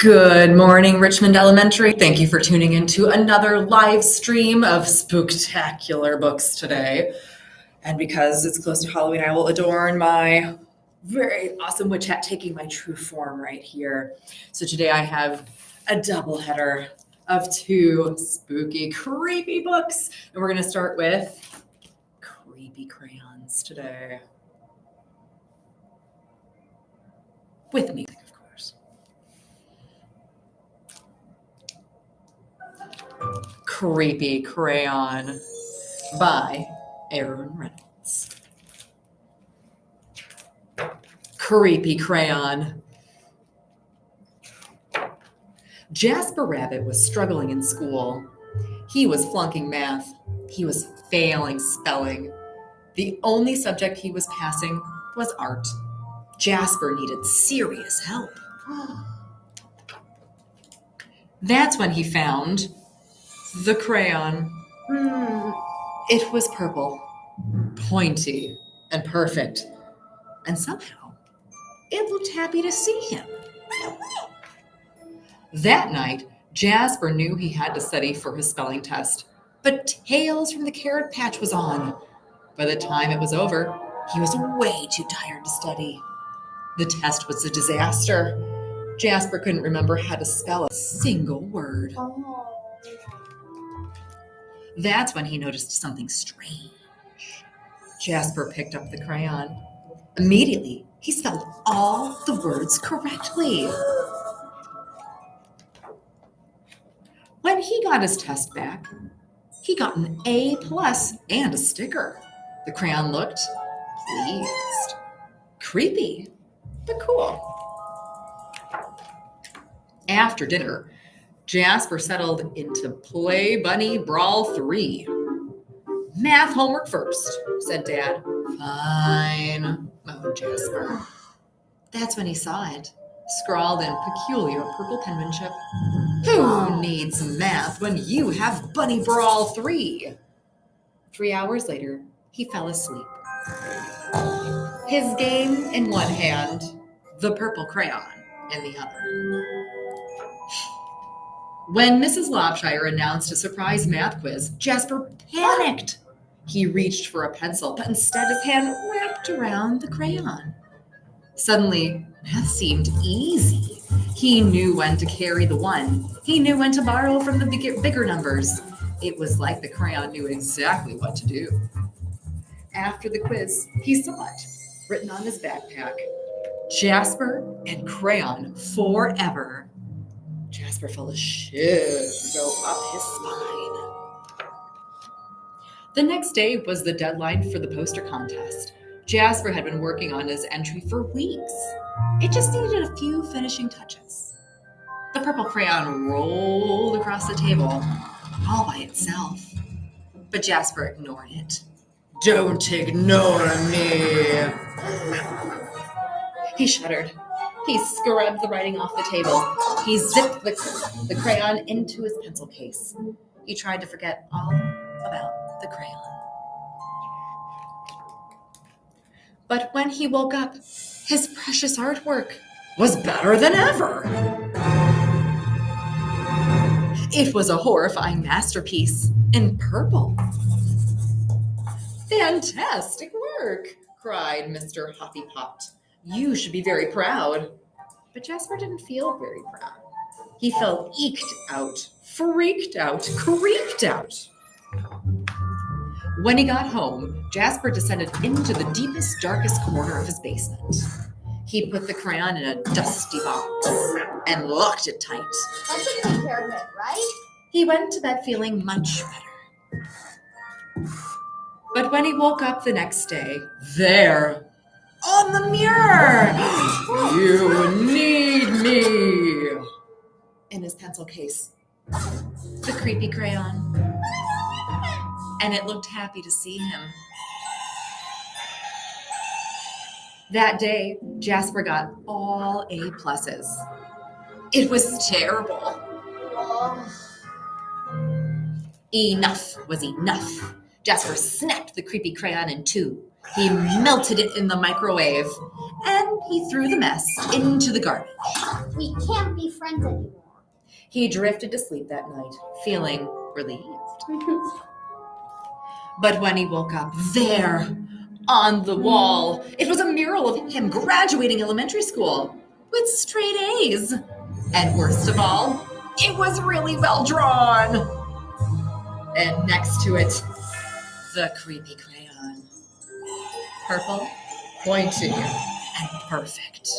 Good morning, Richmond Elementary. Thank you for tuning in to another live stream of Spooktacular books today. And because it's close to Halloween, I will adorn my very awesome witch hat, taking my true form right here. So today I have a double header of two spooky, creepy books. And we're going to start with creepy crayons today. With music, of course. Creepy Crayon by Aaron Reynolds. Creepy Crayon. Jasper Rabbit was struggling in school. He was flunking math. He was failing spelling. The only subject he was passing was art. Jasper needed serious help. That's when he found the crayon. It was purple, pointy, and perfect. And somehow, it looked happy to see him. That night, Jasper knew he had to study for his spelling test, but Tales from the Carrot Patch was on. By the time it was over, he was way too tired to study. The test was a disaster. Jasper couldn't remember how to spell a single word. That's when he noticed something strange. Jasper picked up the crayon. Immediately, he spelled all the words correctly. When he got his test back, he got an A+ and a sticker. The crayon looked pleased. Creepy, but cool. After dinner, Jasper settled into Play Bunny Brawl 3. Math homework first, said Dad. Fine, moaned Jasper. That's when he saw it, scrawled in peculiar purple penmanship. Who needs math when you have Bunny Brawl 3? 3 hours later, he fell asleep. His game in one hand, the purple crayon in the other. When Mrs. Lobshire announced a surprise math quiz, Jasper panicked. He reached for a pencil, but instead his hand wrapped around the crayon. Suddenly, math seemed easy. He knew when to carry the one. He knew when to borrow from the bigger numbers. It was like the crayon knew exactly what to do. After the quiz, he saw it, written on his backpack. Jasper and crayon forever. Jasper felt a shiver go up his spine. The next day was the deadline for the poster contest. Jasper had been working on his entry for weeks. It just needed a few finishing touches. The purple crayon rolled across the table, all by itself. But Jasper ignored it. Don't ignore me. He shuddered. He scrubbed the writing off the table. He zipped the crayon into his pencil case. He tried to forget all about the crayon. But when he woke up, his precious artwork was better than ever. It was a horrifying masterpiece in purple. Fantastic work, cried Mr. Hoppypot. You should be very proud. But Jasper didn't feel very proud. He felt eked out, freaked out, creeped out. When he got home, Jasper descended into the deepest, darkest corner of his basement. He put the crayon in a dusty box and locked it tight. That's a good care of it, right? He went to bed feeling much better. But when he woke up the next day, there, on the mirror, you need me, in his pencil case, the creepy crayon. And it looked happy to see him. That day, Jasper got all A+. It was terrible. Enough was enough. Jasper snapped the creepy crayon in two. He melted it in the microwave, and he threw the mess into the garbage. We can't be friends anymore. He drifted to sleep that night, feeling relieved. But when he woke up, there, on the wall, it was a mural of him graduating elementary school with straight A's. And worst of all, it was really well drawn. And next to it, the creepy crayon. Purple, pointy, and perfect.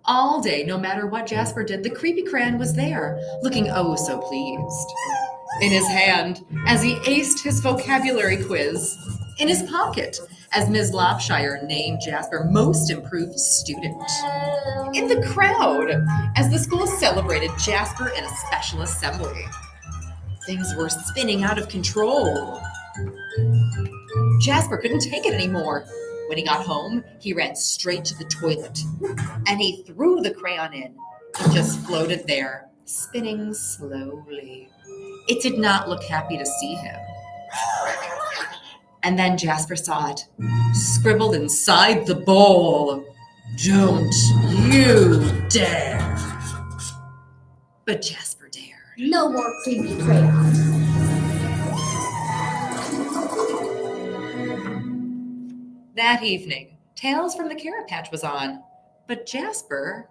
All day, no matter what Jasper did, the creepy crayon was there, looking oh so pleased. In his hand, as he aced his vocabulary quiz. In his pocket, as Ms. Lopshire named Jasper Most Improved Student. In the crowd, as the school celebrated Jasper in a special assembly. Things were spinning out of control. Jasper couldn't take it anymore. When he got home, he ran straight to the toilet, and he threw the crayon in. It just floated there, spinning slowly. It did not look happy to see him. And then Jasper saw it, scribbled inside the bowl. Don't you dare. But Jasper dared. No more creepy crayons. That evening, Tales from the Carrot Patch was on, but Jasper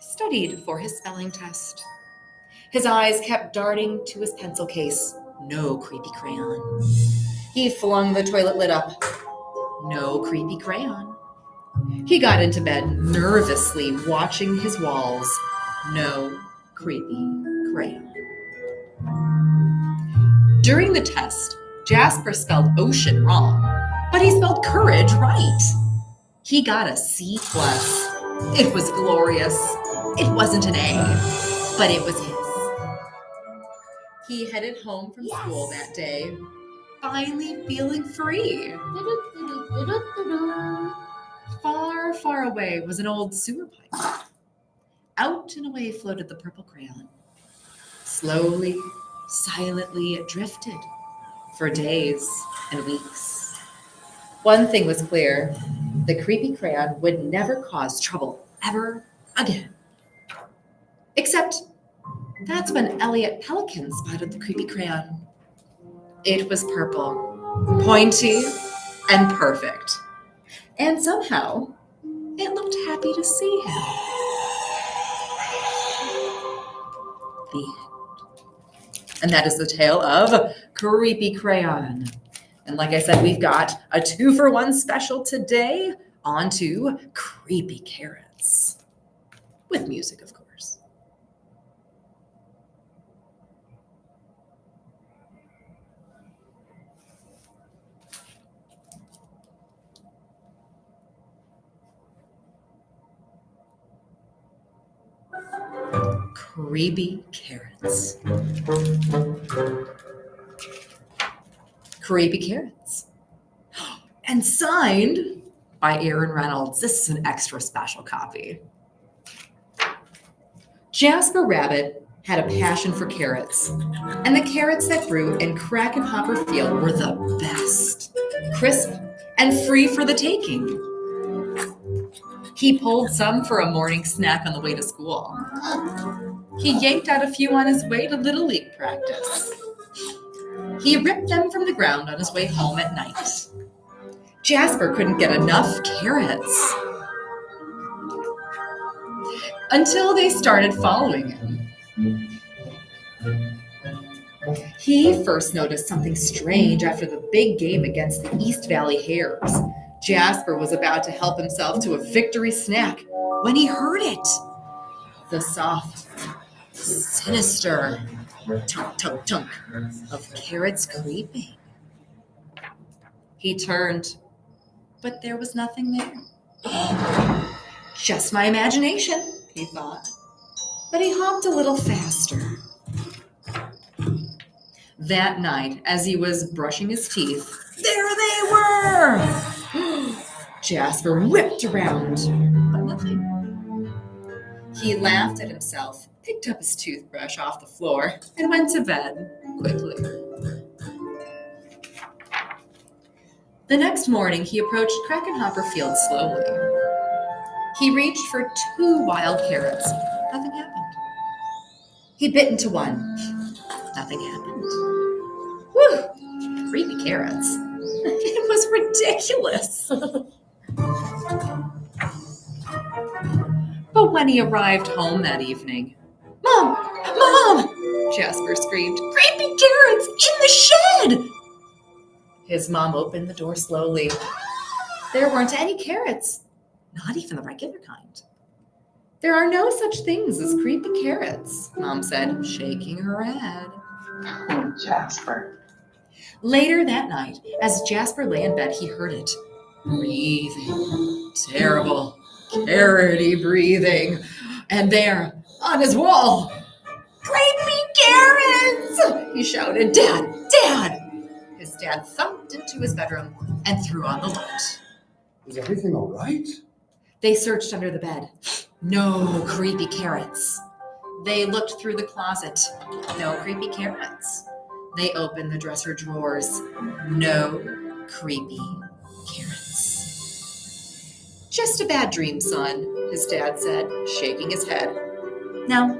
studied for his spelling test. His eyes kept darting to his pencil case. No creepy crayon. He flung the toilet lid up. No creepy crayon. He got into bed, nervously watching his walls. No creepy crayon. During the test, Jasper spelled ocean wrong, but he spelled courage right. He got a C+. It was glorious. It wasn't an A, but it was his. He headed home from school that day, finally feeling free. Far, far away was an old sewer pipe. Out and away floated the purple crayon. Slowly, silently, it drifted for days and weeks. One thing was clear. The creepy crayon would never cause trouble ever again. Except that's when Elliot Pelican spotted the creepy crayon. It was purple, pointy, and perfect. And somehow, it looked happy to see him. The end. And that is the tale of Creepy Crayon. And like I said, we've got a 2-for-1 special today. On to Creepy Carrots. With music, of course. Creepy Carrots. Creepy Carrots. And signed by Aaron Reynolds. This is an extra special copy. Jasper Rabbit had a passion for carrots, and the carrots that grew in Krakenhopper Field were the best, crisp and free for the taking. He pulled some for a morning snack on the way to school. He yanked out a few on his way to Little League practice. He ripped them from the ground on his way home at night. Jasper couldn't get enough carrots until they started following him. He first noticed something strange after the big game against the East Valley Hares. Jasper was about to help himself to a victory snack when he heard it. The soft, sinister tunk, tunk, tunk of carrots creeping. He turned, but there was nothing there. Just my imagination, he thought. But he hopped a little faster. That night, as he was brushing his teeth, there they were! Jasper whipped around, but nothing. He laughed at himself, picked up his toothbrush off the floor, and went to bed quickly. The next morning, he approached Krakenhopper Field slowly. He reached for 2 wild carrots. Nothing happened. He bit into one. Nothing happened. Whew! Creepy carrots. It was ridiculous. But when he arrived home that evening, Mom! Mom! Jasper screamed, creepy carrots in the shed! His mom opened the door slowly. There weren't any carrots, not even the regular kind. There are no such things as creepy carrots, Mom said, shaking her head. Oh, Jasper. Later that night, as Jasper lay in bed, he heard it. Breathing. Terrible, carroty breathing. And there, on his wall, creepy carrots! He shouted, Dad! Dad! His dad thumped into his bedroom and threw on the light. Is everything all right? They searched under the bed. No creepy carrots. They looked through the closet. No creepy carrots. They opened the dresser drawers. No creepy carrots. Just a bad dream, son, his dad said, shaking his head. Now,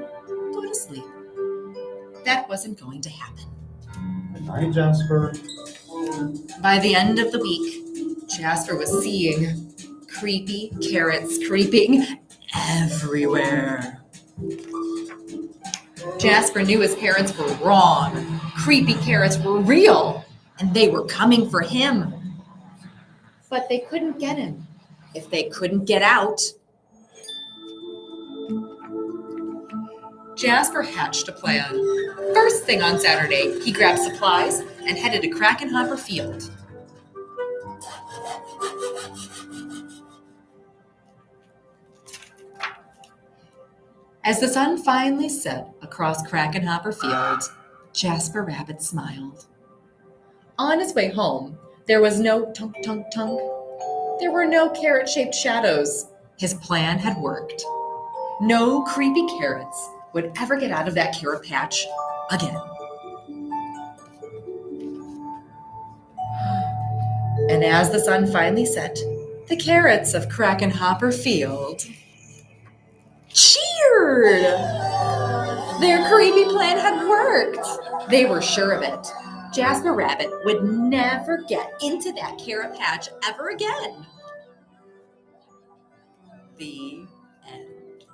go to sleep. That wasn't going to happen. Good night, Jasper. By the end of the week, Jasper was seeing creepy carrots creeping everywhere. Jasper knew his parents were wrong. Creepy carrots were real, and they were coming for him. But they couldn't get him if they couldn't get out. Jasper hatched a plan. First thing on Saturday, he grabbed supplies and headed to Krakenhopper Field. As the sun finally set across Krakenhopper Field, Jasper Rabbit smiled. On his way home, there was no tunk, tunk, tunk. There were no carrot-shaped shadows. His plan had worked. No creepy carrots would ever get out of that carrot patch again. And as the sun finally set, the carrots of Krakenhopper Field cheered! Their creepy plan had worked. They were sure of it. Jasper Rabbit would never get into that carrot patch ever again. The end.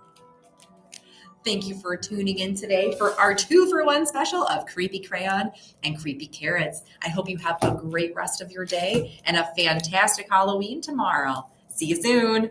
Thank you for tuning in today for our 2-for-1 special of Creepy Crayon and Creepy Carrots. I hope you have a great rest of your day and a fantastic Halloween tomorrow. See you soon.